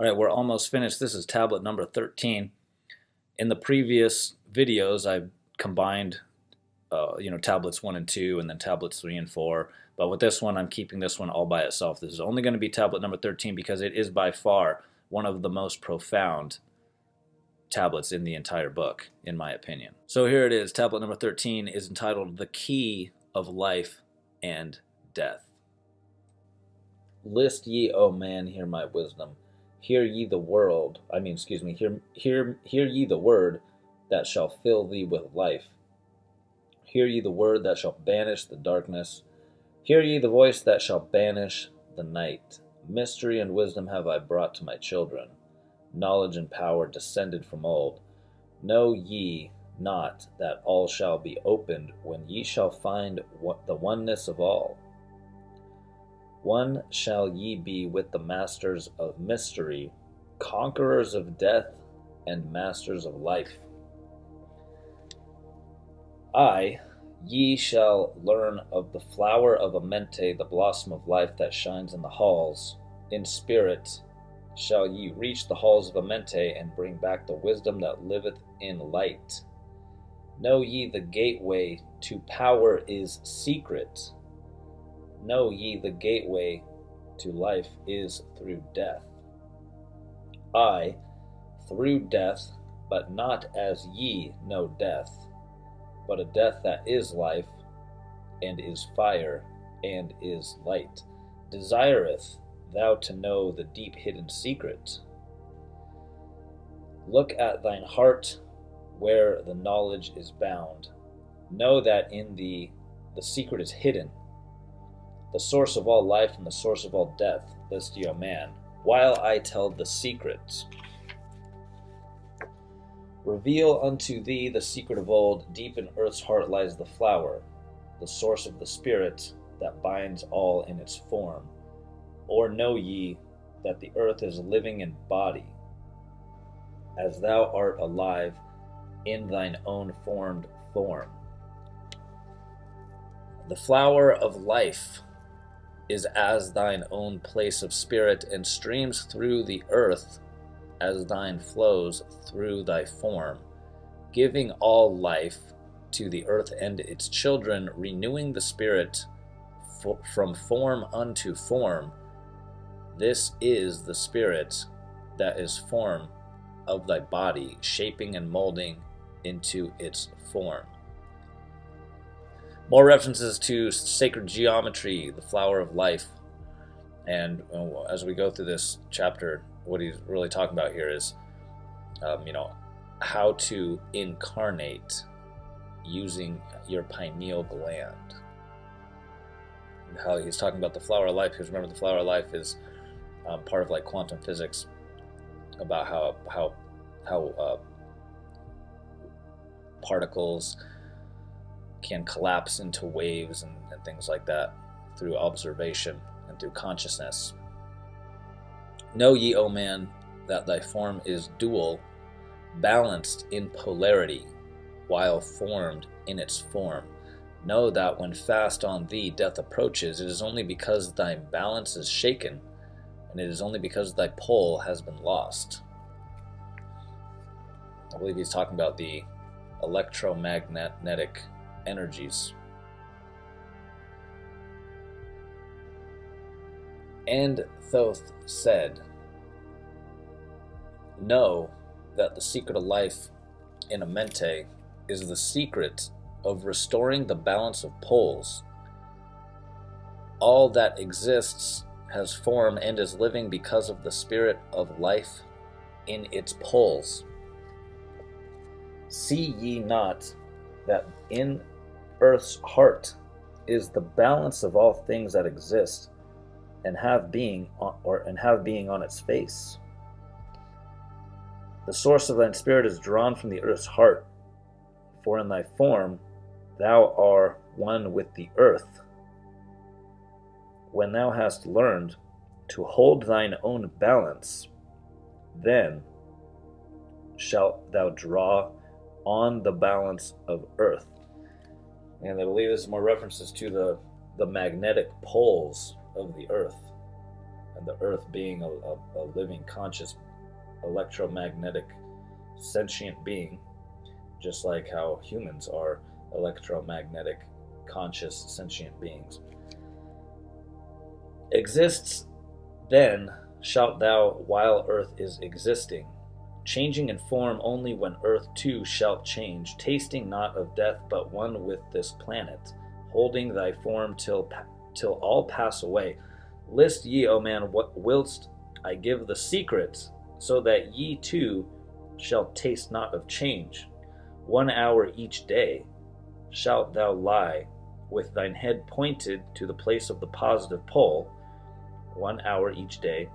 All right, we're almost finished. This is tablet number 13. In the previous videos, I combined, tablets 1 and 2, and then tablets 3 and 4. But with this one, I'm keeping this one all by itself. This is only going to be tablet number 13 because it is by far one of the most profound tablets in the entire book, in my opinion. So here it is. Tablet number 13 is entitled "The Key of Life and Death." List ye, O man, hear my wisdom. Hear ye the hear ye the word that shall fill thee with life. Hear ye the word that shall banish the darkness. Hear ye the voice that shall banish the night. Mystery and wisdom have I brought to my children. Knowledge and power descended from old. Know ye not that all shall be opened when ye shall find the oneness of all? One shall ye be with the masters of mystery, conquerors of death and masters of life. Ye shall learn of the flower of Amente, the blossom of life that shines in the halls. In spirit shall ye reach the halls of Amente and bring back the wisdom that liveth in light. Know ye the gateway to power is secret. Know ye the gateway to life is through death. Through death, but not as ye know death, but a death that is life, and is fire, and is light. Desireth thou to know the deep hidden secret? Look at thine heart where the knowledge is bound. Know that in thee the secret is hidden. The source of all life and the source of all death, list ye, O man, while I tell the secret. Reveal unto thee the secret of old. Deep in earth's heart lies the flower, the source of the spirit that binds all in its form. Or know ye that the earth is living in body, as thou art alive in thine own formed form. The flower of life is as thine own place of spirit, and streams through the earth as thine flows through thy form, giving all life to the earth and its children, renewing the spirit from form unto form. This is the spirit that is form of thy body, shaping and molding into its form. More references to sacred geometry, the flower of life. And as we go through this chapter, what he's really talking about here is, how to incarnate using your pineal gland. And how he's talking about the flower of life, because remember, the flower of life is part of like quantum physics, about how particles can collapse into waves and things like that through observation and through consciousness. Know ye, O man, that thy form is dual, balanced in polarity, while formed in its form. Know that when fast on thee death approaches, it is only because thy balance is shaken, and it is only because thy pole has been lost. I believe he's talking about the electromagnetic energies. And Thoth said, know that the secret of life in Amente is the secret of restoring the balance of poles. All that exists has form and is living because of the spirit of life in its poles. See ye not that in earth's heart is the balance of all things that exist and have being on its face? The source of thine spirit is drawn from the earth's heart, for in thy form thou art one with the earth. When thou hast learned to hold thine own balance, then shalt thou draw on the balance of earth. And I believe this is more references to the magnetic poles of the earth, and the earth being a living, conscious, electromagnetic, sentient being, just like how humans are electromagnetic, conscious, sentient beings. Exists then shalt thou while earth is existing, changing in form only when earth too shalt change, tasting not of death but one with this planet, holding thy form till all pass away. List ye, O man, what whilst I give the secret, so that ye too shall taste not of change. 1 hour each day shalt thou lie with thine head pointed to the place of the positive pole. 1 hour each day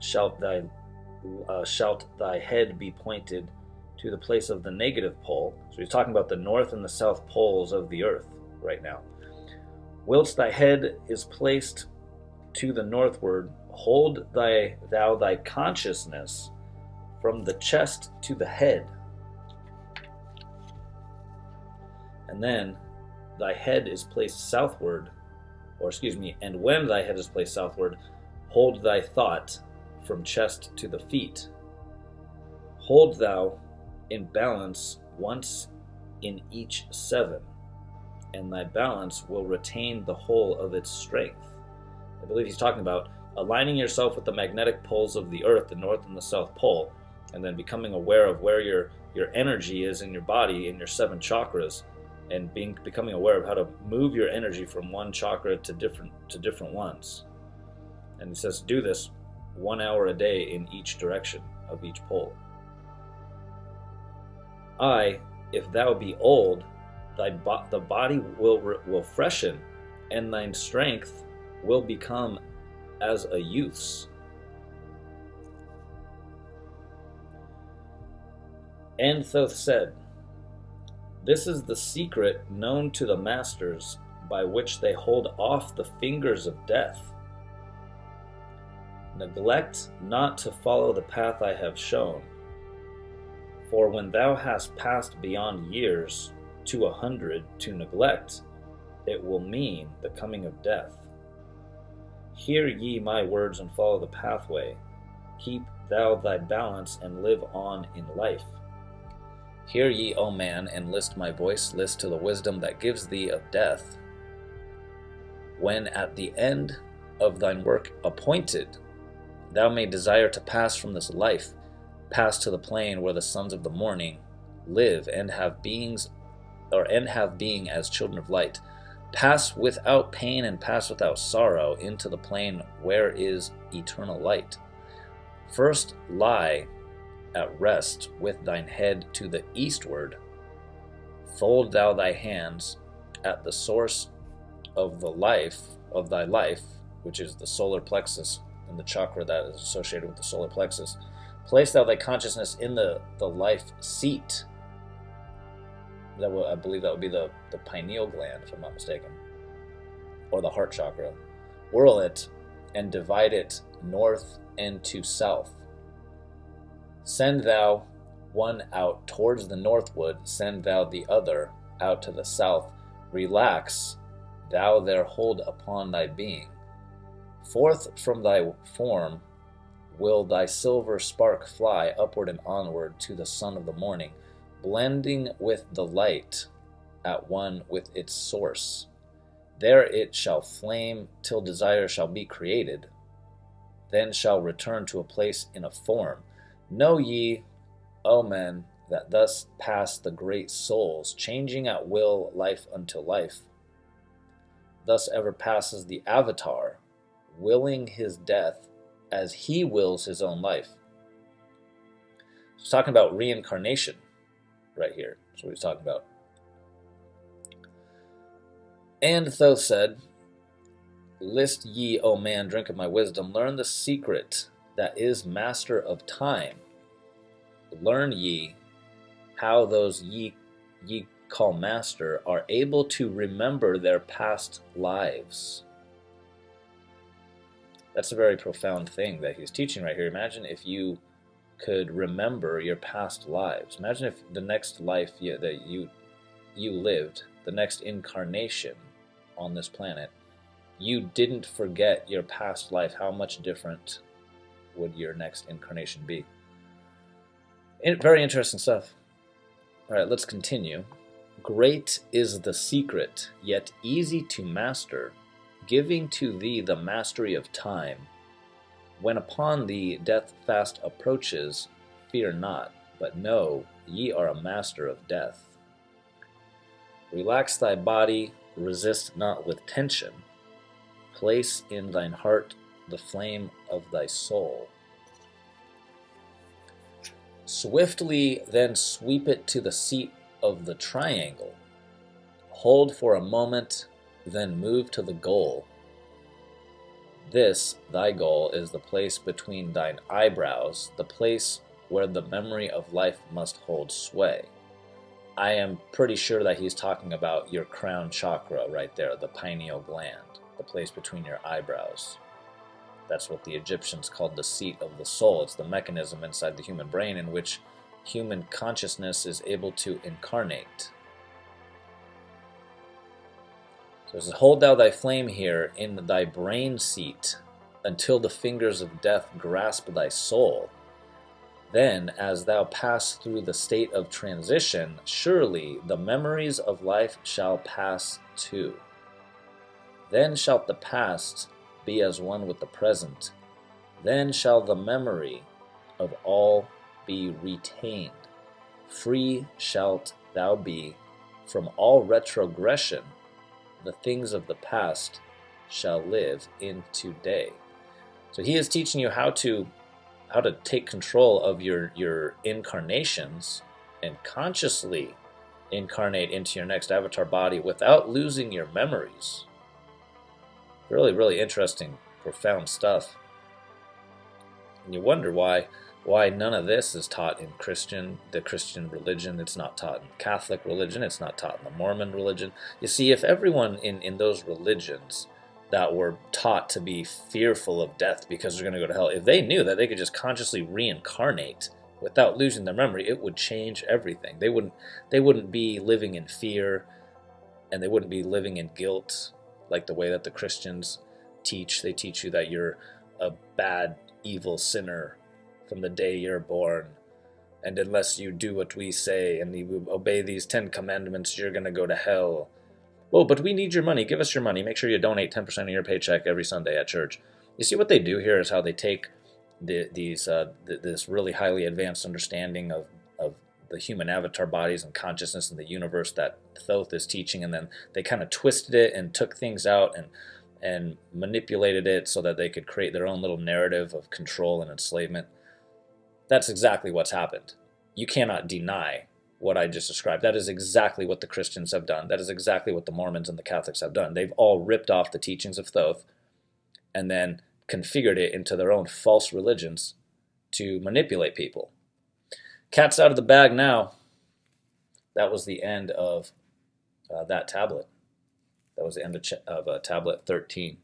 shalt thy head be pointed to the place of the negative pole. So he's talking about the north and the south poles of the earth right now. Whilst thy head is placed to the northward, hold thou thy consciousness from the chest to the head. And then thy head is placed southward, and when thy head is placed southward, hold thy thought from chest to the feet. Hold thou in balance once in each 7, and thy balance will retain the whole of its strength. I believe he's talking about aligning yourself with the magnetic poles of the earth, the north and the south pole, and then becoming aware of where your energy is in your body, in your 7 chakras, and becoming aware of how to move your energy from one chakra to different ones. And he says do this 1 hour a day in each direction of each pole. If thou be old, the body will freshen, and thine strength will become as a youth's. And Thoth said, this is the secret known to the masters, by which they hold off the fingers of death. Neglect not to follow the path I have shown, for when thou hast passed beyond years to 100, to neglect, it will mean the coming of death. Hear ye my words and follow the pathway. Keep thou thy balance and live on in life. Hear ye, O man, and list my voice, list to the wisdom that gives thee of death. When at the end of thine work appointed, thou may desire to pass from this life, pass to the plane where the sons of the morning live and have being as children of light, pass without pain and pass without sorrow into the plane where is eternal light. First lie at rest with thine head to the eastward, fold thou thy hands at the source of thy life, which is the solar plexus and the chakra that is associated with the solar plexus. Place thou thy consciousness in the life seat. I believe that would be the pineal gland, if I'm not mistaken, or the heart chakra. Whirl it and divide it north and to south. Send thou one out towards the northward, send thou the other out to the south. Relax thou their hold upon thy being. Forth from thy form will thy silver spark fly upward and onward to the sun of the morning, blending with the light at one with its source. There it shall flame till desire shall be created, then shall return to a place in a form. Know ye, O men, that thus pass the great souls, changing at will life unto life. Thus ever passes the avatar, willing his death as he wills his own life. He's talking about reincarnation right here. That's what he's talking about. And Thoth said, list ye, O man, drink of my wisdom, learn the secret that is master of time. Learn ye how those ye call master are able to remember their past lives. That's a very profound thing that he's teaching right here. Imagine if you could remember your past lives. Imagine if the next life that you lived, the next incarnation on this planet, you didn't forget your past life, how much different would your next incarnation be? Very interesting stuff. All right, let's continue. Great is the secret, yet easy to master, giving to thee the mastery of time. When upon thee death fast approaches, fear not, but know ye are a master of death. Relax thy body, resist not with tension. Place in thine heart the flame of thy soul. Swiftly then sweep it to the seat of the triangle. Hold for a moment, then move to the goal. This, thy goal, is the place between thine eyebrows, the place where the memory of life must hold sway. I am pretty sure that he's talking about your crown chakra right there, the pineal gland, the place between your eyebrows. That's what the Egyptians called the seat of the soul. It's the mechanism inside the human brain in which human consciousness is able to incarnate. So it says, hold thou thy flame here in thy brain seat until the fingers of death grasp thy soul. Then, as thou pass through the state of transition, surely the memories of life shall pass too. Then shalt the past be as one with the present. Then shall the memory of all be retained. Free shalt thou be from all retrogression. The things of the past shall live in today. So he is teaching you how to take control of your incarnations and consciously incarnate into your next avatar body without losing your memories. Really, really interesting, profound stuff. And you wonder why none of this is taught in the Christian religion. It's not taught in Catholic religion. It's not taught in the Mormon religion. You see, if everyone in those religions that were taught to be fearful of death because they're going to go to hell, if they knew that they could just consciously reincarnate without losing their memory, it would change everything. They wouldn't be living in fear, and they wouldn't be living in guilt like the way that the Christians teach. They teach you that you're a bad, evil sinner from the day you're born, and unless you do what we say and you obey these 10 commandments, you're going to go to hell. Well, but we need your money. Give us your money. Make sure you donate 10% of your paycheck every Sunday at church. You see what they do here is how they take this really highly advanced understanding of the human avatar bodies and consciousness and the universe that Thoth is teaching, and then they kind of twisted it and took things out and manipulated it so that they could create their own little narrative of control and enslavement. That's exactly what's happened. You cannot deny what I just described. That is exactly what the Christians have done. That is exactly what the Mormons and the Catholics have done. They've all ripped off the teachings of Thoth and then configured it into their own false religions to manipulate people. Cat's out of the bag now. That was the end of that tablet. That was the end of tablet 13.